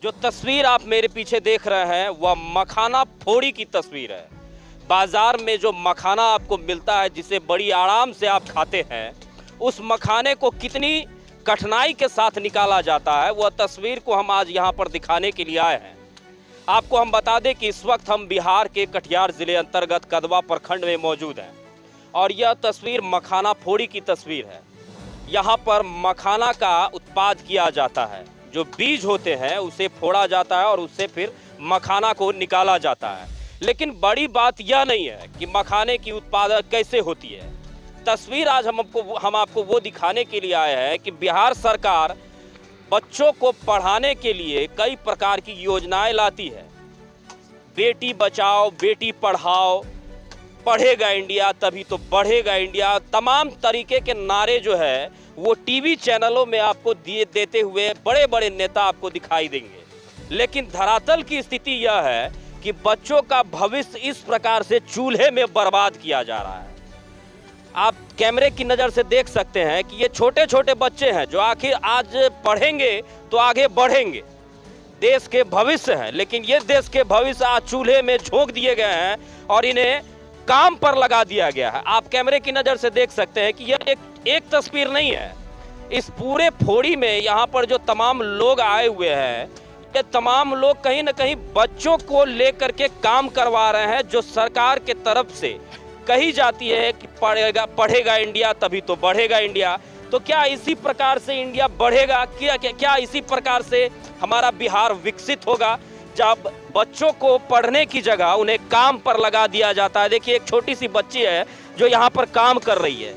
जो तस्वीर आप मेरे पीछे देख रहे हैं वह मखाना फोड़ी की तस्वीर है। बाजार में जो मखाना आपको मिलता है, जिसे बड़ी आराम से आप खाते हैं, उस मखाने को कितनी कठिनाई के साथ निकाला जाता है, वह तस्वीर को हम आज यहाँ पर दिखाने के लिए आए हैं। आपको हम बता दें कि इस वक्त हम बिहार के कटिहार जिले अंतर्गत कदवा प्रखंड में मौजूद हैं और यह तस्वीर मखाना फोड़ी की तस्वीर है। यहाँ पर मखाना का उत्पाद किया जाता है। जो बीज होते हैं उसे फोड़ा जाता है और उससे फिर मखाना को निकाला जाता है। लेकिन बड़ी बात यह नहीं है कि मखाने की उत्पादन कैसे होती है। तस्वीर आज हम आपको वो दिखाने के लिए आए हैं कि बिहार सरकार बच्चों को पढ़ाने के लिए कई प्रकार की योजनाएं लाती है। बेटी बचाओ, बेटी पढ़ाओ, पढ़ेगा इंडिया तभी तो बढ़ेगा इंडिया, तमाम तरीके के नारे जो है वो टीवी चैनलों में आपको देते हुए बड़े बड़े नेता आपको दिखाई देंगे। लेकिन धरातल की स्थिति यह है कि बच्चों का भविष्य इस प्रकार से चूल्हे में बर्बाद किया जा रहा है। आप कैमरे की नज़र से देख सकते हैं कि ये छोटे छोटे बच्चे हैं जो आखिर आज पढ़ेंगे तो आगे बढ़ेंगे, देश के भविष्य हैं। लेकिन ये देश के भविष्य आज चूल्हे में झोंक दिए गए हैं और इन्हें काम पर लगा दिया गया है। आप कैमरे की नज़र से देख सकते हैं कि यह एक तस्वीर नहीं है। इस पूरे फोड़ी में यहाँ पर जो तमाम लोग आए हुए हैं, ये तमाम लोग कहीं ना कहीं बच्चों को लेकर के काम करवा रहे हैं, जो सरकार के तरफ से कही जाती है कि पढ़ेगा इंडिया तभी तो बढ़ेगा इंडिया। तो क्या इसी प्रकार से इंडिया बढ़ेगा? क्या इसी प्रकार से हमारा बिहार विकसित होगा जब बच्चों को पढ़ने की जगह उन्हें काम पर लगा दिया जाता है? देखिए, एक छोटी सी बच्ची है जो यहाँ पर काम कर रही है।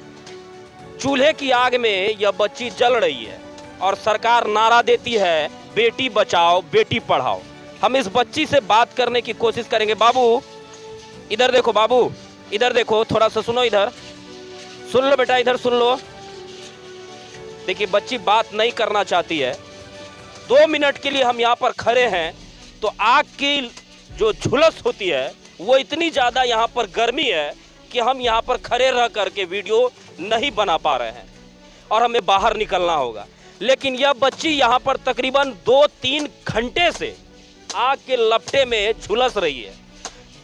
चूल्हे की आग में यह बच्ची जल रही है और सरकार नारा देती है बेटी बचाओ, बेटी पढ़ाओ। हम इस बच्ची से बात करने की कोशिश करेंगे। बाबू इधर देखो, बाबू इधर देखो, थोड़ा सा सुनो, इधर सुन लो बेटा, इधर सुन लो। देखिए, बच्ची बात नहीं करना चाहती है। 2 मिनट के लिए हम यहाँ पर खड़े हैं तो आग की जो झुलस होती है वो इतनी ज़्यादा यहाँ पर गर्मी है कि हम यहाँ पर खड़े रह करके वीडियो नहीं बना पा रहे हैं और हमें बाहर निकलना होगा। लेकिन यह बच्ची यहाँ पर तकरीबन 2-3 घंटे से आग के लपटे में झुलस रही है।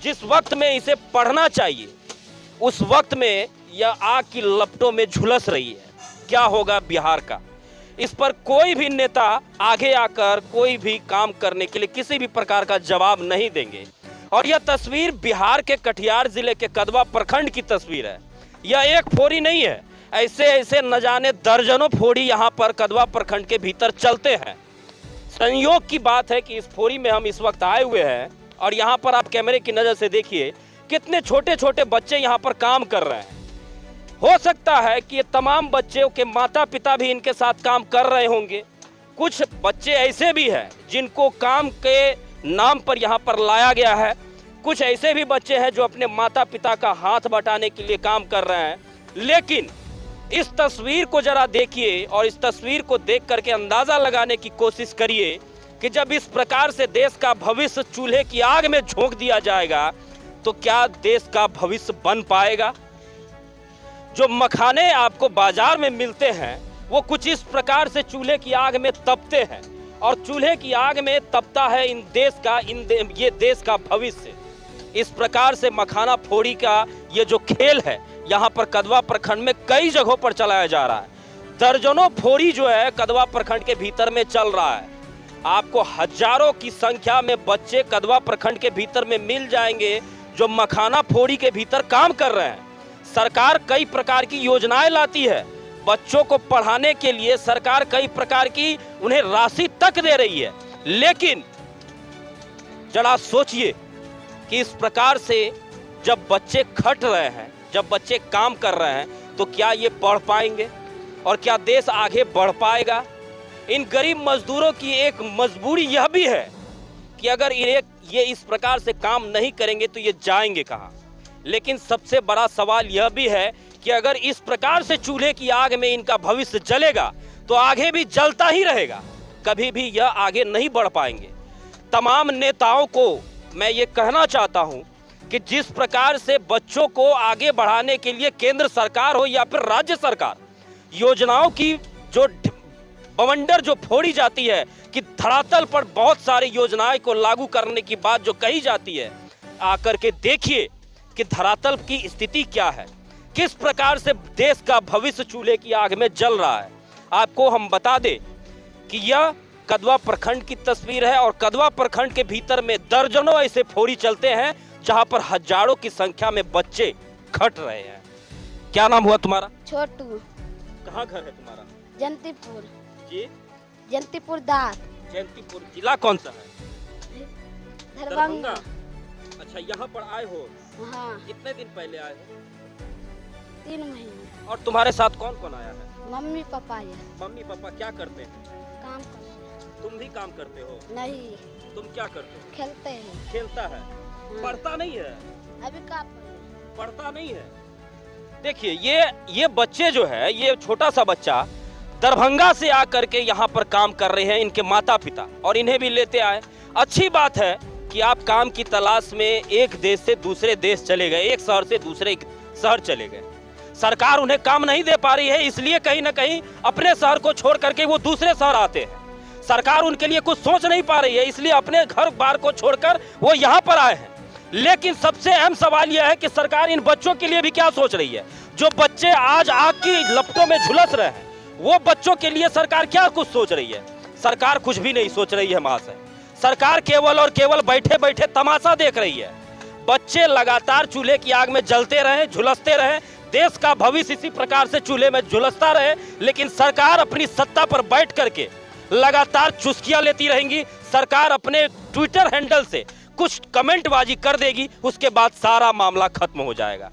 जिस वक्त में इसे पढ़ना चाहिए उस वक्त में यह आग की लपटों में झुलस रही है। क्या होगा बिहार का? इस पर कोई भी नेता आगे आकर कोई भी काम करने के लिए किसी भी प्रकार का जवाब नहीं देंगे। और यह तस्वीर बिहार के कटिहार जिले के कदवा प्रखंड की तस्वीर है। यह एक फोड़ी नहीं है, ऐसे ऐसे न जाने दर्जनों फोड़ी यहाँ पर कदवा प्रखंड के भीतर चलते हैं। संयोग की बात है कि इस फोड़ी में हम इस वक्त आए हुए हैं और यहाँ पर आप कैमरे की नज़र से देखिए कितने छोटे छोटे बच्चे यहाँ पर काम कर रहे हैं। हो सकता है कि ये तमाम बच्चों के माता पिता भी इनके साथ काम कर रहे होंगे। कुछ बच्चे ऐसे भी हैं जिनको काम के नाम पर यहाँ पर लाया गया है। कुछ ऐसे भी बच्चे हैं जो अपने माता पिता का हाथ बटाने के लिए काम कर रहे हैं। लेकिन इस तस्वीर को जरा देखिए और इस तस्वीर को देख करके अंदाज़ा लगाने की कोशिश करिए कि जब इस प्रकार से देश का भविष्य चूल्हे की आग में झोंक दिया जाएगा तो क्या देश का भविष्य बन पाएगा? जो मखाने आपको बाजार में मिलते हैं वो कुछ इस प्रकार से चूल्हे की आग में तपते हैं और चूल्हे की आग में तपता है ये देश का भविष्य। इस प्रकार से मखाना फोड़ी का ये जो खेल है यहाँ पर कदवा प्रखंड में कई जगहों पर चलाया जा रहा है। दर्जनों फोड़ी जो है कदवा प्रखंड के भीतर में चल रहा है। आपको हजारों की संख्या में बच्चे कदवा प्रखंड के भीतर में मिल जाएंगे जो मखाना फोड़ी के भीतर काम कर रहे हैं। सरकार कई प्रकार की योजनाएं लाती है बच्चों को पढ़ाने के लिए, सरकार कई प्रकार की उन्हें राशि तक दे रही है। लेकिन जरा सोचिए कि इस प्रकार से जब बच्चे खट रहे हैं, जब बच्चे काम कर रहे हैं, तो क्या ये पढ़ पाएंगे और क्या देश आगे बढ़ पाएगा? इन गरीब मजदूरों की एक मजबूरी यह भी है कि अगर ये इस प्रकार से काम नहीं करेंगे तो ये जाएंगे कहाँ? लेकिन सबसे बड़ा सवाल यह भी है कि अगर इस प्रकार से चूल्हे की आग में इनका भविष्य जलेगा तो आगे भी जलता ही रहेगा, कभी भी यह आगे नहीं बढ़ पाएंगे। तमाम नेताओं को मैं ये कहना चाहता हूँ कि जिस प्रकार से बच्चों को आगे बढ़ाने के लिए केंद्र सरकार हो या फिर राज्य सरकार योजनाओं की जो बवंडर जो फोड़ी जाती है कि धरातल पर बहुत सारी योजनाएं को लागू करने की बात जो कही जाती है, आकर के देखिए कि धरातल की स्थिति क्या है, किस प्रकार से देश का भविष्य चूल्हे की आग में जल रहा है। आपको हम बता दें कि यह कदवा प्रखंड की तस्वीर है और कदवा प्रखंड के भीतर में दर्जनों ऐसे फोड़ी चलते हैं जहां पर हजारों की संख्या में बच्चे खट रहे हैं। क्या नाम हुआ तुम्हारा? छोटू। कहाँ घर है तुम्हारा? जयंतीपुर। जी, जयंतीपुर दात। जयंतीपुर। जिला कौन सा है? दरभंगा। अच्छा, यहाँ पर आए हो? हाँ। कितने दिन पहले आए हो? 3 महीने। और तुम्हारे साथ कौन कौन आया है? मम्मी पापा है। मम्मी पापा क्या करते हैं? काम करते हैं। तुम भी काम करते हो? नहीं। तुम क्या करते हो? खेलते हैं। खेलता है। हाँ। पढ़ता नहीं है? अभी का पढ़ता नहीं है। देखिए ये बच्चे जो है, ये छोटा सा बच्चा दरभंगा से आकर के यहाँ पर काम कर रहे हैं, इनके माता पिता, और इन्हें भी लेते आए। अच्छी बात है कि आप काम की तलाश में एक देश से दूसरे देश चले गए, एक शहर से दूसरे शहर चले गए। सरकार उन्हें काम नहीं दे पा रही है, इसलिए कहीं ना कहीं अपने शहर को छोड़ करके वो दूसरे शहर आते हैं। सरकार उनके लिए कुछ सोच नहीं पा रही है, इसलिए अपने घर बार को छोड़कर वो यहाँ पर आए हैं। लेकिन सबसे अहम सवाल यह है कि सरकार इन बच्चों के लिए भी क्या सोच रही है। जो बच्चे आज आग की लपटों में झुलस रहे हैं, वो बच्चों के लिए सरकार क्या कुछ सोच रही है? सरकार कुछ भी नहीं सोच रही है महाशय। सरकार केवल और केवल बैठे बैठे तमाशा देख रही है। बच्चे लगातार चूल्हे की आग में जलते रहे, झुलसते रहे, देश का भविष्य इसी प्रकार से चूल्हे में झुलसता रहे, लेकिन सरकार अपनी सत्ता पर बैठ करके लगातार चुस्कियां लेती रहेंगी। सरकार अपने ट्विटर हैंडल से कुछ कमेंटबाजी कर देगी, उसके बाद सारा मामला खत्म हो जाएगा।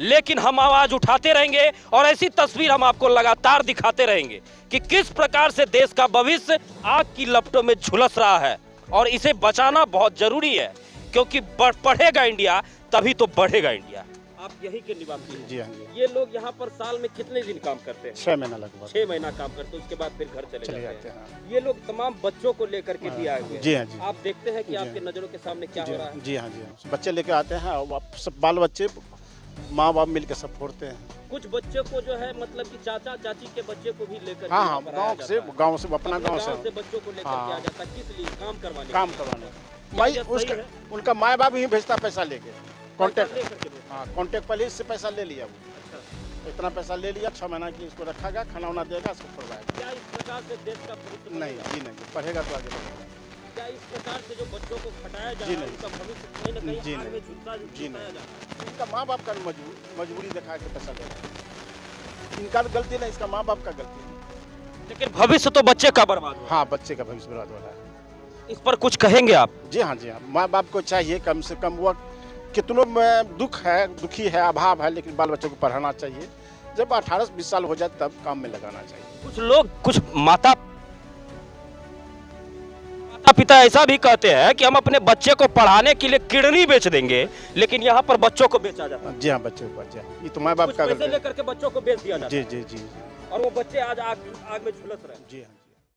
लेकिन हम आवाज उठाते रहेंगे और ऐसी तस्वीर हम आपको लगातार दिखाते रहेंगे कि किस प्रकार से देश का भविष्य आग की लपटों में झुलस रहा है, और इसे बचाना बहुत जरूरी है, क्योंकि पढ़ेगा इंडिया तभी तो बढ़ेगा इंडिया। आप यही के निवासी हैं? जी हाँ जी। ये लोग यहाँ पर साल में कितने दिन काम करते हैं? 6 महीना लगभग। 6 महीना काम करते हैं, उसके बाद फिर घर चले चले जाते हैं। हाँ। ये लोग तमाम बच्चों को लेकर के भी आए हुए हैं। जी हाँ जी। आप देखते हैं कि जी आपके हाँ। नजरों के सामने क्या हो रहा है? जी हाँ जी हाँ। बच्चे लेके आते हैं और सब बाल बच्चे माँ बाप मिलकर सब फोड़ते हैं। कुछ बच्चे को जो है मतलब कि चाचा चाची के बच्चे को भी लेकर हाँ हाँ, गाँव से अपना गाँव से बच्चों को लेकर हाँ। के आ जाता है। किस लिए? काम करवाने। काम करवाने भाई उसका उनका माँ बाप ही भेजता पैसा लेके। कॉन्टेक्ट, हाँ कॉन्टेक्ट पुलिस से पैसा ले लिया वो। इतना पैसा ले लिया, 6 महीना की इसको रखा गया, खाना वाना देगा, इसको फोड़वाएगा। क्या इस प्रकार से देश का भविष्य नहीं जी नहीं, पढ़ेगा तो आगे बढ़ेगा। क्या इस प्रकार से जो बच्चों को खटाया जा जी रहा है नहीं। उनका भविष्य कहीं ना जी कहीं आग नहीं। में झुलसा जी झुलसाया नहीं। जा रहा है? इनका माँ बाप का मजबूरी दिखा के पैसा ले रहा है। इनका गलती नहीं, इसका माँ बाप का गलती है। लेकिन भविष्य तो बच्चे का बर्बाद हुआ। हाँ, बच्चे का भविष्य बर्बाद हो रहा है। इस पर कुछ कहेंगे आप? जी हाँ जी हाँ। माँ बाप को चाहिए कम से कम, वो कितनों में दुखी है, अभाव है, लेकिन बाल बच्चों को पढ़ाना चाहिए। जब 18-20 साल हो जाए तब काम में लगाना चाहिए। कुछ लोग, कुछ माता पिता ऐसा भी कहते हैं कि हम अपने बच्चे को पढ़ाने के लिए किडनी बेच देंगे, लेकिन यहाँ पर बच्चों को बेचा जाता है। जी हाँ, बच्चे को बच्चे, ये तो माँ बाप का पैसे लेकर के बच्चों को बेच दिया जाता है। जी जी जी। और वो बच्चे आज आग में झुलस रहे हैं। जी हाँ।